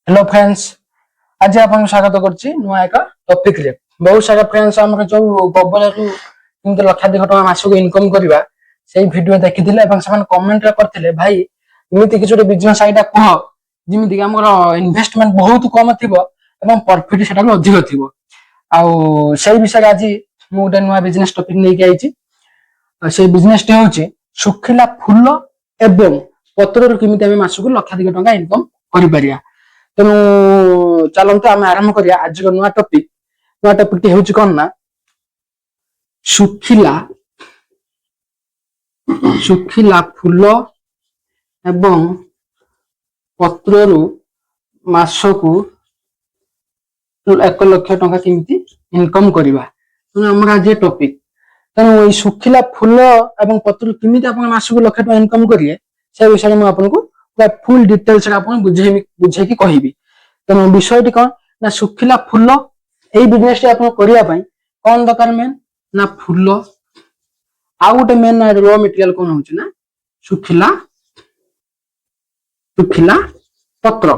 Hello friends. आज आपन स्वागत करछि नुआ एक टॉपिक रे। बहुत सारा फ्रेंड्स हमर जो बबल रु किंतु लक्षाधिक टका मासको इनकम करबा सेही वीडियो देखिथिले एवं समान कमेंट रे करथिले भाई इमिति किछोटे बिजनेस आइडिया कह जिमिति कि हमर इन्वेस्टमेंट बहुत कम थिबो एवं प्रॉफिट सेटा भी अधिक थिबो। आउ सेही विषय आज मु गोटे नुआ बिजनेस टॉपिक नै के आइछि। से बिजनेस टे होछि सुखिला फूल एवं पत्र रु किमिति हम मासको लक्षाधिक टका इनकम करि परिया। तेणु चलते आम आरंभ करिया आज नुआ टॉपिक टी कौन ना सुखिला फूल एवं पत्रु मासकू 1 लाख टका किमिति इनकम करबा। तेणु हमर आज टॉपिक तेणु ये सुखिला फूल एवं पत्र किमिति आपण मासकू 1 लाख टका इनकम करिए से विषय में आपनको फुल डिटेल्स बुझे कि कहबी। तेणु विषय कौन ना सुखिला फूल यही बिजनेस कौन दरकार मेन ना फूल आउ गोटे मेन ना रॉ मटेरियल कौन हो ना सुखिला पत्र।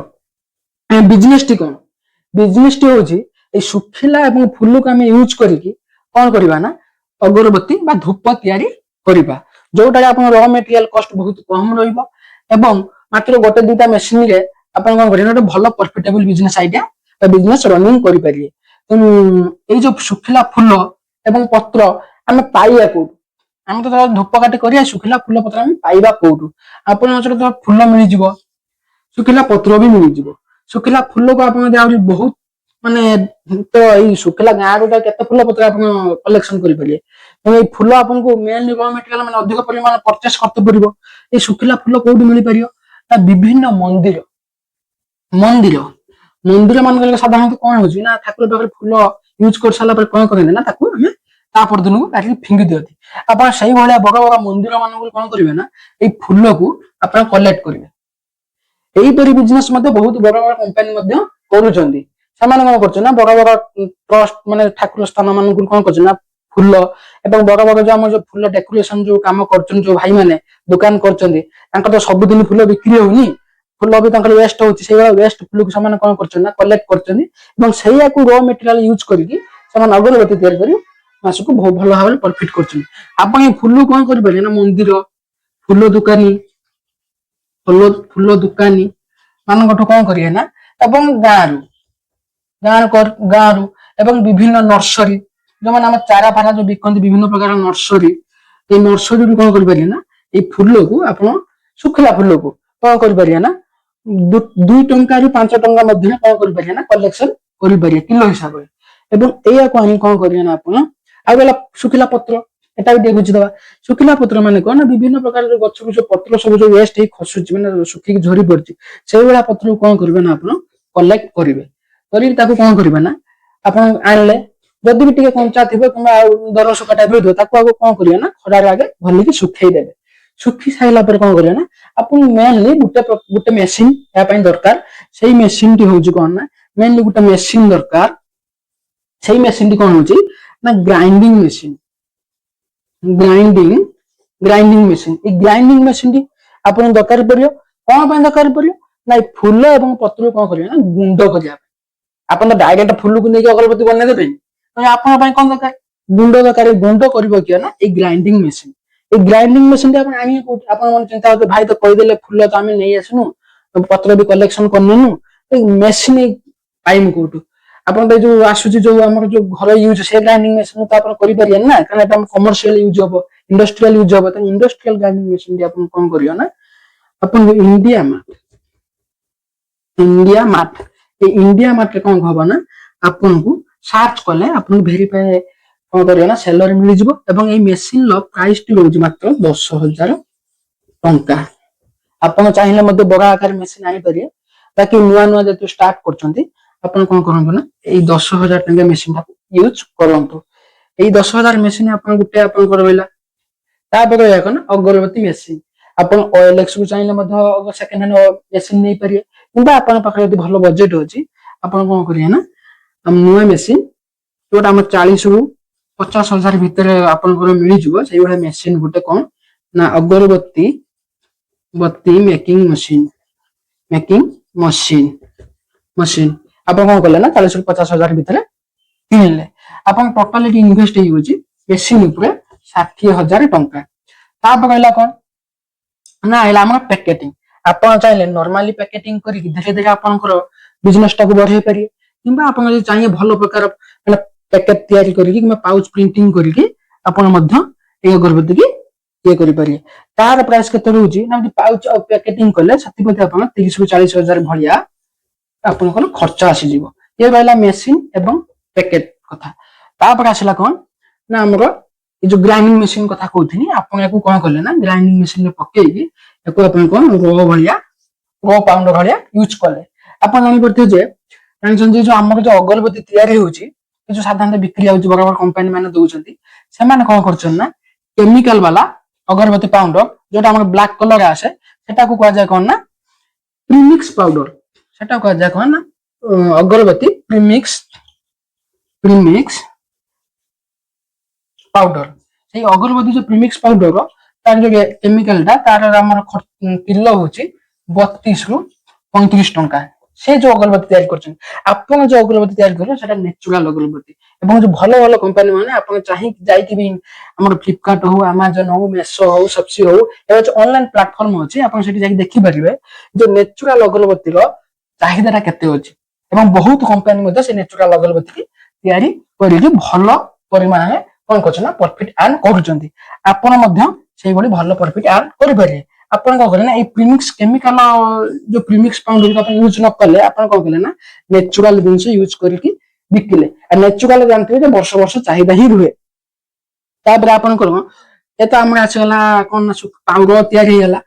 बिजनेस टी कौन बिजनेस टी हूँ सुखिला एवं फूल को आम यूज करिकी कौन करबा ना अगरबत्ती बा धूप तैयारी करबा जोटा आप रॉ मटेरियल कॉस्ट बहुत कम रहिबो एवं मात्र गोटे दुटा मेसिन रे अपन कौन करें भल profitable business idea business running करि परिए। तेणु ये जो सुखिला फूल एवं पत्र आम पाइबा कोठु आम तो धूप काटी करिया सुखिला फूल पत्र आम पाइबा कोठु आपन तो फूल मिल जिवो सुखिला पत्र भी मिल जिवो। सुखिला फूल को आपन आउरी बहुत माने तो ये सुखिला गाँ रो केते फूल पत्र आपन कलेक्शन करि परिए। तेणु ये फूल आपन को मेन रॉ मटेरियल माने अधिक परिमाण परचेस करते पड़िबो। ये सुखिला फूल कोठु मिल परियो विभिन्न मंदिर मान साधारणतः कौन हो ना ठाकुर पाखे फूल यूज कर सारा कौन करेंगे ना तापर दिन को फिंगी दिखती आप से भाया बड़ बड़ मंदिर मान कौन करेंगे ना ये फूल को आप कलेक्ट करेंगे। यहीपरी बिजनेस बहुत बड़ बड़ कंपानी कौन कर बड़ बड़ ट्रस्ट माने ठाकुर स्थान मान कौन कर फूल एवं बड़ बड़ जो जो फूल डेकोरेशन जो काम कर भाई मैंने दुकान कर सबुदिन फूल बिक्री होनी फूल भी वेस्ट होती से वेस्ट फूल को कौन कर कलेक्ट कर रॉ मटेरियल यूज करके अगरबत्ती तैयार कर मासको बहुत भल भाव प्रॉफिट कर फूल कौन कर मंदिर फूल दुकानी मान कौन करें ना गाँ रु एवं विभिन्न नर्सरी जो मैंने चारा फारा जो बिकती विभिन्न प्रकार नर्सरी ये नर्सरी कौन कर ना ये फूल को आप सुखिला फूल को कौन कर ना 2 टंका रु 5 टंका मध्य कौन कर ना कलेक्शन कर किलो हिसाब से या कौन करें ना आप आगला सुखिला पत्र एटा भी बुझीदबा। सुखिला पत्र माने कौन ना विभिन्न प्रकार जो गछ जो पत्र सब जो वेस्ट ही खसुची माने सुखी झरी पड़ची से वाला पत्र को कौन करबे ना आप कलेक्ट करिवे कौन करबे ना आप आनले जदि भी टिके कंचा थिबो किबा दर सुखा टाइप रो ताको आगो कौन करिवे ना खरार आगे भली की सुखाई देबे। सुखी साइला पर कौन करिवे ना अपन मेनली गुटे मेसिन या पई दरकार सेही मेसिन टी होउची कौन ना मेनली गुटे मेसिन दरकार सेही मेसिन टी कौन होउची ना ग्राइंडिंग मेसिन ए ग्राइंडिंग मेसिन टी अपन दरकार परियो कौन पई दरकार परियो ना फूल एवं पत्र कौन करिवे ना गुंड करिया अपन तो डायरेक्ट फूल को लेके अगरबत्ती बने देबे तो आपण पई कौन दरकार गुंड दरकार गुंड करबो किया ना ए ग्राइंडिंग मेसिन अपन आनी अपन मन चिंता होते भाई तो कहि देले फूल तो आमे नै आसनु पत्र भी कलेक्शन करनेनु मेसिन पाइम कोटु अपन तो जो आसुची जो हमर जो घर यूज से ग्राइंडिंग मेसिन तो अपन करि परियन ना कारण एटा कमर्शियल यूज हो इंडस्ट्रियल यूज हो तो इंडस्ट्रियल ग्राइंडिंग मेसिन दे अपन कौन करियो ना अपन इंडिया मार्ट कौन हबो ना अपन को सर्च कले अपन वेरीफाई कौन करियो ना सेलर मिल जिवो एवं ए मेसिन लो प्राइस टी होउची मात्र 10,000 टंका। अपन चाहिए मध्य बड़ा आकार मेसिन आनी परिए ताकि नुआ जो स्टार्ट करछंती अपन कौन करंतु ना ए 10,000 टंका मेसिन को यूज करंतु। ए 10,000 मेसिन अपन गुटे अपन करबैला तापर या कोन अगरबत्ती मेसिन अपन ओएलएक्स को चाहिए मध्य सेकंड हैंड मेसिन नै परिए किंबा अपन पाखरे यदि भलो बजेट होची अपन कौन करिए ना नुआ मेसिन जोटा हम 40 रु 50,000 भीतर अपन को मिल जिवो सेही वाला मेसिन गुटे कौन ना अगरबत्ती मेकिंग मशीन ମେସିନ ଆପଣ କଣ କଲେ ନା 40-50 ହଜାର ଭିତରେ କିଣିଲେ। ଆପଣ ଟୋଟାଲି ଇନଭେଷ୍ଟ ହେଇଯାଉଛି ମେସିନ ଉପରେ 60,000 ଟଙ୍କା। ତାପରେ ରହିଲା କଣ ନା ହେଲା ଆମର ପ୍ୟାକେଟିଂ। ଆପଣ ଚାହିଁଲେ ନର୍ମାଲି ପ୍ୟାକେଟିଂ କରିକି ଧୀରେ ଧୀରେ ଆପଣଙ୍କର ବିଜନେସ ଟାକୁ ବଢେଇ ପାରିବେ, କିମ୍ବା ଆପଣ ଯଦି ଚାହିଁବେ ଭଲ ପ୍ରକାର ମାନେ ପ୍ୟାକେଟ ତିଆରି କରିକି କିମ୍ବା ପାଉଚ ପ୍ରିଣ୍ଟିଂ କରିକି ଆପଣ ମଧ୍ୟ ଇଏ କରିପାରିବେ କି ଇଏ କରିପାରିବେ। ତାର ପ୍ରାଇସ୍ କେତେ ରହୁଛି ନା ପାଉଚ ଆଉ ପ୍ୟାକେଟିଂ କଲେ ସେଥିପ୍ରତି ଆପଣ 30-40 ହଜାର ଭଳିଆ ଆପଣଙ୍କର ଖର୍ଚ୍ଚ ଆସିଯିବ। ଇଏ ରହିଲା ମେସିନ ଏବଂ ପ୍ୟାକେଟ କଥା। ତାପରେ ଆସିଲା କଣ ନା ଆମର ଏ ଯୋଉ ଗ୍ରାଇଣ୍ଡିଂ ମେସିନ କଥା କହୁଥିଲି, ଆପଣ ୟାକୁ କଣ କଲେ ନା ଗ୍ରାଇଣ୍ଡିଂ ମେସିନରେ ପକେଇକି ୟାକୁ ଆପଣ କଣ ର ପାଉଣ୍ଡର ଭଳିଆ ୟୁଜ କଲେ। ଆପଣ ଜାଣିପାରୁଥିବେ ଯେ ଜାଣିଛନ୍ତି ଯୋଉ ଆମର ଯୋଉ ଅଗରବତୀ ତିଆରି ହଉଛି, ଯୋଉ ସାଧାରଣତଃ ବିକ୍ରି ହଉଛି ବଡ ବଡ କମ୍ପାନୀ ମାନେ ଦଉଛନ୍ତି, ସେମାନେ କଣ କରୁଛନ୍ତି ନା କେମିକାଲ ବାଲା ଅଗରବତୀ ପାଉଣ୍ଡର ଯୋଉଟା ଆମର ବ୍ଲାକ କଲର ଆସେ ସେଟାକୁ କୁହାଯାଏ କଣ ନା ପ୍ରିମିକ୍ସ ପାଉଡର। ସେଟା କୁହାଯାଏ କଣ ନା ଅଗରବତୀ ପ୍ରିମିକ୍ସ ପାଉଡର। ସେଇ ଅଗରବତୀ ଯୋଉ ପ୍ରିମିକ୍ସ ପାଉଡର ତାର ଯୋଉ କେମିକାଲଟା ତାର ଆମର କିଲୋ ହଉଛି 32-35 ଟଙ୍କା। ସେ ଯୋଉ ଅଗରବତୀ ତିଆରି କରୁଛନ୍ତି, ଆପଣ ଯୋଉ ଅଗରବତୀ ତିଆରି କରୁଛନ୍ତି ସେଟା ନେଚୁରାଲ ଅଗରବତୀ। ଏବଂ ଯୋଉ ଭଲ ଭଲ କମ୍ପାନୀ ମାନେ ଆପଣ ଚାହିଁକି ଯାଇକି ବି ଆମର ଫ୍ଲିପକାର୍ଟ ହଉ, ଆମାଜନ ହଉ, ମେସୋ ହଉ, ସପ୍ସି ହଉ, ଏବେ ଯୋଉ ଅନଲାଇନ ପ୍ଲାଟଫର୍ମ ଅଛି ଆପଣ ସେଠି ଯାଇକି ଦେଖିପାରିବେ ଯୋଉ ନେଚୁରାଲ ଅଗରବତୀର ଚାହିଦାଟା କେତେ ଅଛି। ଏବଂ ବହୁତ କମ୍ପାନୀ ମଧ୍ୟ ସେ ନେଚୁରାଲ ଅଗରବତୀ ତିଆରି କରିକି ଭଲ ପରିମାଣରେ କଣ କରୁଛନ୍ତି ନା ପ୍ରଫିଟ ଆର୍ନ କରୁଛନ୍ତି। ଆପଣ ମଧ୍ୟ ସେଇଭଳି ଭଲ ପ୍ରଫିଟ ଆର୍ନ କରିପାରିବେ। ଆପଣ କଣ କଲେ ନା ଏଇ ପ୍ରିମିକ୍ସ କେମିକାଲ ଯୋଉ ପ୍ରିମିକ୍ସ ପାଉଡର ଆପଣ ୟୁଜ ନ କଲେ ଆପଣ କଣ କଲେ ନା ନେଚୁରାଲ ଜିନିଷ ୟୁଜ କରିକି ବିକିଲେ। ଆଉ ନେଚୁରାଲ ଜାଣିଥିବେ ଯେ ବର୍ଷ ବର୍ଷ ଚାହିଦା ହିଁ ରୁହେ। ତାପରେ ଆପଣଙ୍କର ଏ ତ ଆମର ଆସିଗଲା କଣ ନା ପାଉଡର ତିଆରି ହେଇଗଲା,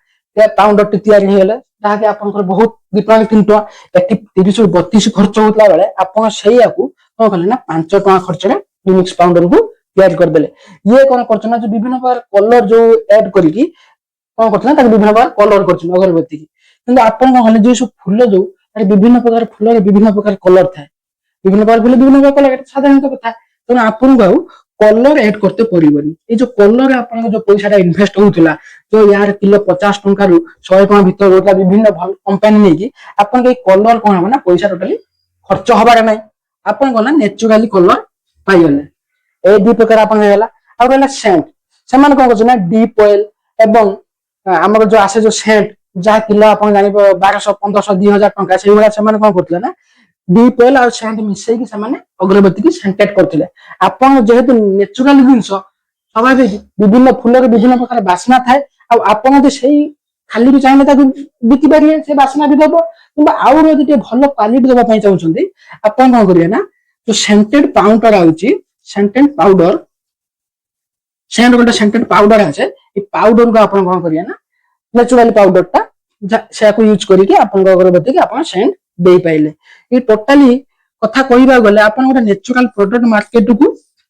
ପାଉଡର ଟି ତିଆରି ହେଇଗଲେ ଯାହାକି ଆପଣଙ୍କର ବହୁତ 2-3 ଟଙ୍କା ଏଠି 30-32 ଖର୍ଚ୍ଚ ହଉଥିଲା ବେଳେ ଆପଣ ସେଇଆକୁ କଣ କଲେ ନା 5 ଟଙ୍କା ଖର୍ଚ୍ଚରେ ପ୍ରିମିକ୍ସ ପାଉଡରକୁ ତିଆରି କରିଦେଲେ। ଇଏ କଣ କରୁଛନ୍ତି ନା ଯୋଉ ବିଭିନ୍ନ ପ୍ରକାର କଲର ଯୋଉ ଆଡ କରିକି କଣ କରୁଛନ୍ତି ନା ତାକୁ ବିଭିନ୍ନ ପ୍ରକାର କଲର କରୁଛନ୍ତି ଅଗରବତୀ କି। କିନ୍ତୁ ଆପଣ କଣ କଲେ ଯୋଉ ସବୁ ଫୁଲ ଯୋଉ ବିଭିନ୍ନ ପ୍ରକାର ଫୁଲରେ ବିଭିନ୍ନ ପ୍ରକାର କଲର ଥାଏ, ବିଭିନ୍ନ ପ୍ରକାର ଫୁଲ ବିଭିନ୍ନ ପ୍ରକାର କଲର, ଏଟା ସାଧାରଣତଃ କଥା। ତେଣୁ ଆପଣଙ୍କୁ ଆଉ କଲର ଏଡ କରତେ ପଡିବନି। ଏଇ ଯୋଉ କଲର ଆପଣଙ୍କ ଯୋଉ ପଇସାଟା ଇନଭେଷ୍ଟ ହଉଥିଲା, ଯୋଉ ୟାର କିଲୋ 50 ଟଙ୍କାରୁ 100 ଟଙ୍କା ଭିତରେ ରହୁଥିଲା ବିଭିନ୍ନ ଭଲ କମ୍ପାନୀ ନେଇକି, ଆପଣଙ୍କ ଏଇ କଲର କଣ ହବ ନା ପଇସା ଟୋଟାଲି ଖର୍ଚ୍ଚ ହବାର ନାହିଁ। ଆପଣ କଣ ନା ନେଚୁରାଲି କଲର ପାଇଗଲେ। ଏଇ ଦୁଇ ପ୍ରକାର ଆପଣ ହେଇଗଲା। ଆଉ ରହିଲା ସେଣ୍ଟ। ସେମାନେ କଣ କରୁଛନ୍ତି ନା ଡିପ୍ ଅଏଲ ଏବଂ ଆମର ଯୋଉ ଆସେ ଯୋଉ ସେଣ୍ଟ ଯାହା କିଲୋ ଆପଣ ଜାଣିବ 1200, 1500, 2000 ଟଙ୍କା, ସେଇଭଳିଆ ସେମାନେ କଣ କରୁଥିଲେ ନା ଡିପ୍ ଅଏଲ ଆଉ ସେଣ୍ଟ ମିଶେଇକି ସେମାନେ ଅଗରବତୀକି ସେଣ୍ଟେଡ କରୁଥିଲେ। ଆପଣ ଯେହେତୁ ନେଚୁରାଲ ଜିନିଷ ସ୍ୱାଭାବିକ ବିଭିନ୍ନ ଫୁଲରେ ବିଭିନ୍ନ ପ୍ରକାର ବାସ୍ନା ଥାଏ, ଆଉ ଆପଣ ଯଦି ସେଇ ଖାଲି ବି ଚାହିଁଲେ ତାକୁ ବିକି ପାରିବେ, ସେ ବାସ୍ନା ବି ଦବ। କିମ୍ବା ଆଉ ଯଦି ଟିକେ ଭଲ କ୍ୱାଲିଟି ଦବା ପାଇଁ ଚାହୁଁଛନ୍ତି, ଆପଣ କଣ କରିବେ ନା ଯୋଉ ସେଣ୍ଟେଡ ପାଉଡର ଆଉଛି, ସେଣ୍ଟେଡ ପାଉଡର ସେଣ୍ଟ ଗୋଟେ ସେଣ୍ଟେଡ ପାଉଡର ଆସେ, ଏଇ ପାଉଡରକୁ ଆପଣ କଣ କରିବେ ନା ନେଚୁରାଲ ପାଉଡରଟା ସେୟାକୁ ୟୁଜ କରିକି ଆପଣଙ୍କ ଅଗରବତୀକି ଆପଣ ସେଣ୍ଟ ଦେଇପାରିଲେ। ଏଇ ଟୋଟାଲି କଥା କହିବାକୁ ଗଲେ ଆପଣ ଗୋଟେ ନେଚୁରାଲ ପ୍ରଡକ୍ଟ ମାର୍କେଟକୁ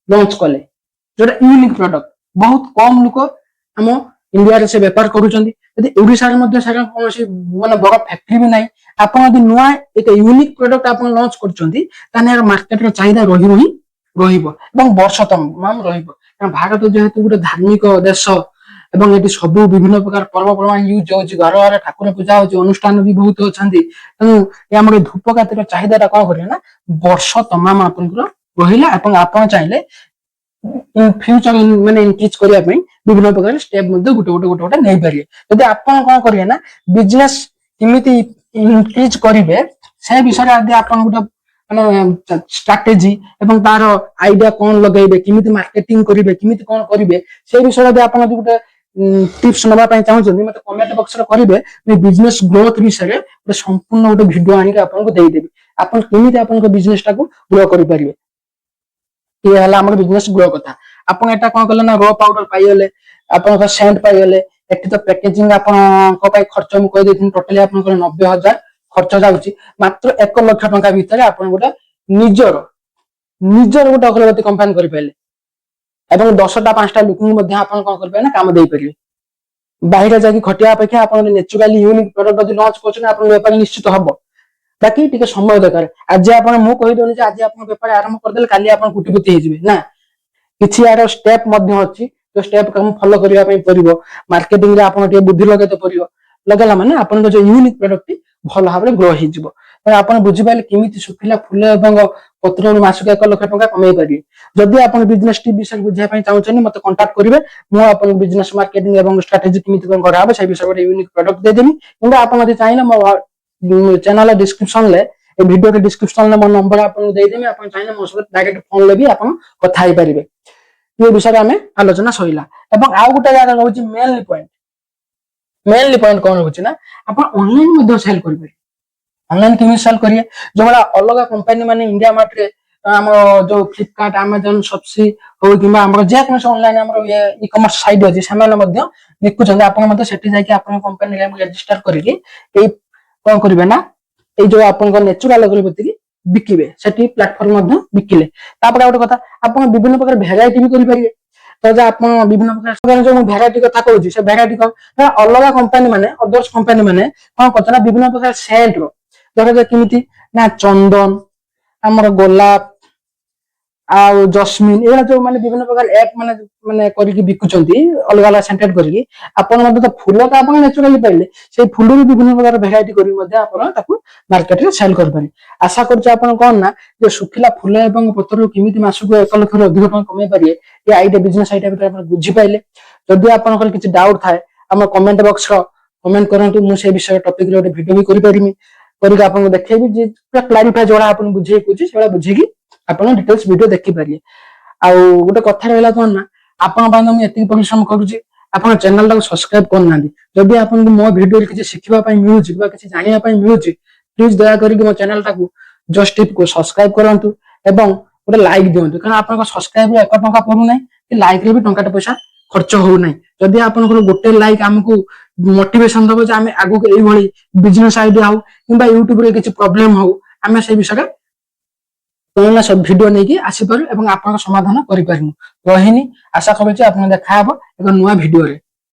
ଲଞ୍ଚ କଲେ, ଯୋଉଟା ୟୁନିକ ପ୍ରଡକ୍ଟ। ବହୁତ କମ ଲୋକ ଆମ ଇଣ୍ଡିଆରେ ସେ ବେପାର କରୁଛନ୍ତି। ଯଦି ଓଡିଶାରେ ମଧ୍ୟ ସେଟା କୌଣସି ମାନେ ବଡ ଫ୍ୟାକ୍ଟ୍ରି ବି ନାହିଁ, ଆପଣ ଯଦି ନୂଆ ଏକ ୟୁନିକ ପ୍ରଡକ୍ଟ ଆପଣ ଲଞ୍ଚ କରୁଛନ୍ତି, ତାହେଲେ ଏହାର ମାର୍କେଟର ଚାହିଦା ରହିବ ହିଁ ରହିବ ଏବଂ ବର୍ଷ ତମାମ ରହିବ। କାରଣ ଭାରତ ଯେହେତୁ ଗୋଟେ ଧାର୍ମିକ ଦେଶ ଏବଂ ଏଠି ସବୁ ବିଭିନ୍ନ ପ୍ରକାର ପର୍ବପର୍ବାଣି ୟୁଜ ହଉଛି, ଘର ଘରେ ଠାକୁର ପୂଜା ହଉଛି, ଅନୁଷ୍ଠାନ ବି ବହୁତ ଅଛନ୍ତି। ତେଣୁ ଆମର ଏ ଧୂପକାତିର ଚାହିଦାଟା କଣ କରିବେ ନା ବର୍ଷ ତମାମ ଆପଣଙ୍କର ରହିଲା। ଏବଂ ଆପଣ ଚାହିଁଲେ ଫ୍ୟୁଚର ମାନେ ଇନକ୍ରିଜ କରିବା ପାଇଁ ବିଭିନ୍ନ ପ୍ରକାର ଷ୍ଟେପ ମଧ୍ୟ ଗୋଟେ ନେଇପାରିବେ। ଯଦି ଆପଣ କଣ କରିବେ ନା ବିଜନେସ କେମିତି ଇନକ୍ରିଜ କରିବେ ସେ ବିଷୟରେ ଯଦି ଆପଣ ଗୋଟେ ମାନେ ଷ୍ଟ୍ରାଟେଜି ଏବଂ ତାର ଆଇଡିଆ କଣ ଲଗେଇବେ, କେମିତି ମାର୍କେଟିଂ କରିବେ, କେମିତି କଣ କରିବେ, ସେ ବିଷୟରେ ଯଦି ଆପଣ ଯଦି ଗୋଟେ ଟିପ୍ସ ନେବା ପାଇଁ ଚାହୁଁଛନ୍ତି ମତେ କମେଣ୍ଟ ବକ୍ସରେ କରିବେ। ବିଜନେସ ଗ୍ରୋଥ ବିଷୟରେ ଗୋଟେ ସମ୍ପୂର୍ଣ୍ଣ ଗୋଟେ ଭିଡିଓ ଆଣିକି ଆପଣଙ୍କୁ ଦେଇଦେବି। ଆପଣ କେମିତି ଆପଣଙ୍କ ବିଜନେସ ଟାକୁ ଗ୍ରୋ କରିପାରିବେ। ଇଏ ହେଲା ଆମର ବିଜନେସ ଗ୍ରୋ କଥା। ଆପଣ ଏଟା କଣ କଲେ ନା ର ପାଉଡର ପାଇଗଲେ, ଆପଣଙ୍କ ସେଣ୍ଟ ପାଇଗଲେ। ଏଠି ତ ପ୍ୟାକେଜିଂ ଆପଣଙ୍କ ପାଇଁ ଖର୍ଚ୍ଚ ମୁଁ କହିଦେଇଥିଲି ଟୋଟାଲି ଆପଣଙ୍କର 90,000 ଖର୍ଚ୍ଚ ଯାଉଛି। ମାତ୍ର 1 ଲକ୍ଷ ଟଙ୍କା ଭିତରେ ଆପଣ ଗୋଟେ ନିଜର ଗୋଟେ ଅଗରବତୀ କମ୍ପାନୀ କରିପାରିଲେ ଏବଂ 10ଟା 5ଟା ଲୋକଙ୍କୁ ମଧ୍ୟ ଆପଣ କଣ କରିପାରିବେ ନା କାମ ଦେଇପାରିବେ। ବାহিରେ ଯାଇକି ଖଟିବା ଅପେକ୍ଷା ଆପଣ ନେଚୁରାଲି ୟୁନିକ ପ୍ରଡକ୍ଟ ଯଦି ଲଞ୍ଚ କରୁଛନ୍ତି ଆପଣଙ୍କ ବେପାର ନିଶ୍ଚିତ ହବ। ବାକି ଟିକେ ସମୟ ଦରକାର। ଆଜି ଆପଣ ମୁଁ କହିଦଉନି ଯେ ଆଜି ଆପଣ ବେପାର ଆରମ୍ଭ କରିଦେଲେ କାଲି ଆପଣ କୋଟିପତି ହେଇଯିବେ ନା, କିଛି ଆର ଷ୍ଟେପ ମଧ୍ୟ ଅଛି। ଯୋଉ ଷ୍ଟେପ ଫଲୋ କରିବା ପାଇଁ ପଡିବ। ମାର୍କେଟିଂରେ ଆପଣ ଟିକେ ବୁଦ୍ଧି ଲଗେଇତେ ପଡିବ। ଲଗେଇଲା ମାନେ ଆପଣଙ୍କ ଯୋଉ ୟୁନିକ ପ୍ରଡକ୍ଟ ଭଲ ଭାବରେ ଗ୍ରୋ ହେଇଯିବ। ଆପଣ ବୁଝିପାରିଲେ କେମିତି ଶୁଖିଲା ଫୁଲ ଏବଂ ପତ୍ରରୁ ମାସକୁ 1 ଲକ୍ଷ ଟଙ୍କା କମେଇ ପାରିବେ। ଯଦି ଆପଣ ବିଜନେସ ଟିପ୍ ବିଷୟରେ ବୁଝିବା ପାଇଁ ଚାହୁଁଛନ୍ତି ମତେ କଣ୍ଟାକ୍ଟ କରିବେ। ମୁଁ ଆପଣଙ୍କୁ ବିଜନେସ ମାର୍କେଟିଂ ଏବଂ ଷ୍ଟ୍ରାଟେଜି କେମିତି କଣ କରାହବ ସେ ବିଷୟରେ ଗୋଟେ ୟୁନିକ୍ ପ୍ରଡକ୍ଟ ଦେଇଦେବି। କିମ୍ବା ଆପଣ ଯଦି ଚାହିଁଲେ ମୋ ଚ୍ୟାନେଲ ଡିସ୍କ୍ରିପ୍ସନରେ এই ভিডিও ডিসক্রিপশনে ମୋ ନମ୍ବର ଆପଣଙ୍କୁ ଦେଇଦେବି। ଆପଣ ଚାହିଁଲେ ମୋ ସହିତ ଡାଇରେକ୍ଟ ଫୋନରେ ବି ଆପଣ କଥା ହେଇପାରିବେ। ଏ ବିଷୟରେ ଆମେ ଆଲୋଚନା ସରିଲା। ଏବଂ ଆଉ ଗୋଟେ ଜାଗା ରହୁଛି ମେନଲି ପଏଣ୍ଟ। ମେନଲି ପଏଣ୍ଟ କଣ ରହୁଛି ନା ଆପଣ ଅନଲାଇନ ମଧ୍ୟ ସେଲ୍ କରିପାରିବେ। ଅନଲାଇନ କେମିତି ସେଲ୍ କରିବେ? ଯୋଉଭଳିଆ ଅଲଗା କମ୍ପାନୀ ମାନେ ଇଣ୍ଡିଆ ମାର୍ଟରେ ଆମର ଯୋଉ ଫ୍ଲିପକାର୍ଟ ଆମାଜନ ସପସି ହଉ କିମ୍ବା ଆମର ଯେକୌଣସି ଅନଲାଇନ ଆମର ଇ କମର୍ସ ସାଇଟ୍ ଅଛି ସେମାନେ ମଧ୍ୟ ବିକୁଛନ୍ତି। ଆପଣ ମଧ୍ୟ ସେଠି ଯାଇକି ଆପଣଙ୍କ କମ୍ପାନୀ ନେମ୍ ରେଜିଷ୍ଟର କରିକି ଏଇ କଣ କରିବେ ନା ଏଇ ଯୋଉ ଆପଣଙ୍କ ନେଚୁରାଲ ଅଗରବତୀ ବିକିବେ। ସେଠି ପ୍ଲାଟଫର୍ମ ମଧ୍ୟ ବିକିଲେ। ତାପରେ ଗୋଟେ କଥା ଆପଣ ବିଭିନ୍ନ ପ୍ରକାର ଭେରାଇଟି ବି କରିପାରିବେ। ତ ଯେ ଆପଣ ବିଭିନ୍ନ ପ୍ରକାର ଯୋଉ ମୁଁ ଭେରାଇଟି କଥା କହୁଛି ସେ ଭେରାଇଟି କଣ ଅଲଗା କମ୍ପାନୀ ମାନେ ଅଦର୍ସ କମ୍ପାନୀ ମାନେ କଣ କରୁଛନ୍ତି ନା ବିଭିନ୍ନ ପ୍ରକାର ସେଣ୍ଟର ଧର କେମିତି ନା ଚନ୍ଦନ ଆମର ଗୋଲାପ ଆଉ ଜସ୍ମିନ ଏଇଗୁଡା ଯୋଉ ମାନେ ବିଭିନ୍ନ ପ୍ରକାର ଆପ ମାନେ କରିକି ବିକୁଛନ୍ତି ଅଲଗା ଅଲଗା ସେଣ୍ଟର କରିକି ଆପଣ ମଧ୍ୟ ତ ଫୁଲ ତ ଆପଣ ନେଚୁରାଲି ପାଇଲେ ସେଇ ଫୁଲରୁ ବିଭିନ୍ନ ପ୍ରକାର ଭେରାଇଟି କରିକି ମଧ୍ୟ ଆପଣ ତାକୁ ମାର୍କେଟରେ ସେଲ୍ କରିପାରିବେ। ଆଶା କରୁଛି ଆପଣ କଣ ନା ଯେ ଶୁଖିଲା ଫୁଲ ଏବଂ ପତ୍ରରୁ କେମିତି ମାସକୁ 1 ଲକ୍ଷରୁ ଅଧିକ ଟଙ୍କା କମେଇ ପାରିବେ ଏ ଆଇଡିଆ ବିଜନେସ ଆଇଡିଆ ଭିତରେ ଆପଣ ବୁଝିପାରିଲେ। ଯଦି ଆପଣଙ୍କର କିଛି ଡାଉଟ୍ ଥାଏ ଆମ କମେଣ୍ଟ ବକ୍ସ କମେଣ୍ଟ କରନ୍ତୁ। ମୁଁ ସେ ବିଷୟରେ ଟପିକରେ ଗୋଟେ ଭିଡିଓ ବି କରିପାରିବି କରିକି ଆପଣଙ୍କୁ ଦେଖେଇବି ଯେ ପୁରା କ୍ଲାରିଫାଏ ଯୋଉଟା ଆପଣ ବୁଝେଇକି କହୁଛି ସେଇଭଳିଆ ବୁଝିକି ଆପଣ ଡିଟେଲ୍ସ ଭିଡିଓ ଦେଖିପାରିବେ। ଆଉ ଗୋଟେ କଥା ରହିଲା କଣ ନା ଆପଣଙ୍କ ପାଇଁ ମୁଁ ଏତିକି ପରିଶ୍ରମ କରୁଛି ଆପଣ ଚ୍ୟାନେଲଟାକୁ ସବସ୍କ୍ରାଇବ କରୁନାହାନ୍ତି। ଯଦି ଆପଣଙ୍କୁ ମୋ ଭିଡିଓରେ କିଛି ଶିଖିବା ପାଇଁ ମିଳୁଛି ବା କିଛି ଜାଣିବା ପାଇଁ ମିଳୁଛି ପ୍ଲିଜ ଦୟାକରିକି ମୋ ଚ୍ୟାନେଲଟାକୁ ଜଷ୍ଟ ଟିପକୁ ସବସ୍କ୍ରାଇବ କରନ୍ତୁ ଏବଂ ଗୋଟେ ଲାଇକ୍ ଦିଅନ୍ତୁ। କାରଣ ଆପଣଙ୍କ ସବସ୍କ୍ରାଇବରେ 1 ଟଙ୍କା ପଡୁନାହିଁ କି ଲାଇକରେ ବି ଟଙ୍କାଟେ ପଇସା ଖର୍ଚ୍ଚ ହଉନାହିଁ। ଯଦି ଆପଣଙ୍କର ଗୋଟେ ଲାଇକ୍ ଆମକୁ ମୋଟିଭେସନ ଦବ ଯେ ଆମେ ଆଗକୁ ଏଇଭଳି ବିଜନେସ ଆଇଡିଆ ହଉ କିମ୍ବା ୟୁଟ୍ୟୁବରେ କିଛି ପ୍ରୋବ୍ଲେମ ହଉ ଆମେ ସେଇ ବିଷୟରେ କଣ ନା ସବୁ ଭିଡିଓ ନେଇକି ଆସିପାରୁ ଏବଂ ଆପଣଙ୍କ ସମାଧାନ କରିପାରିବୁ। ରହିନି ଆଶା କରୁଛି ଆପଣଙ୍କୁ ଦେଖାହବ ଏକ ନୂଆ ଭିଡିଓରେ।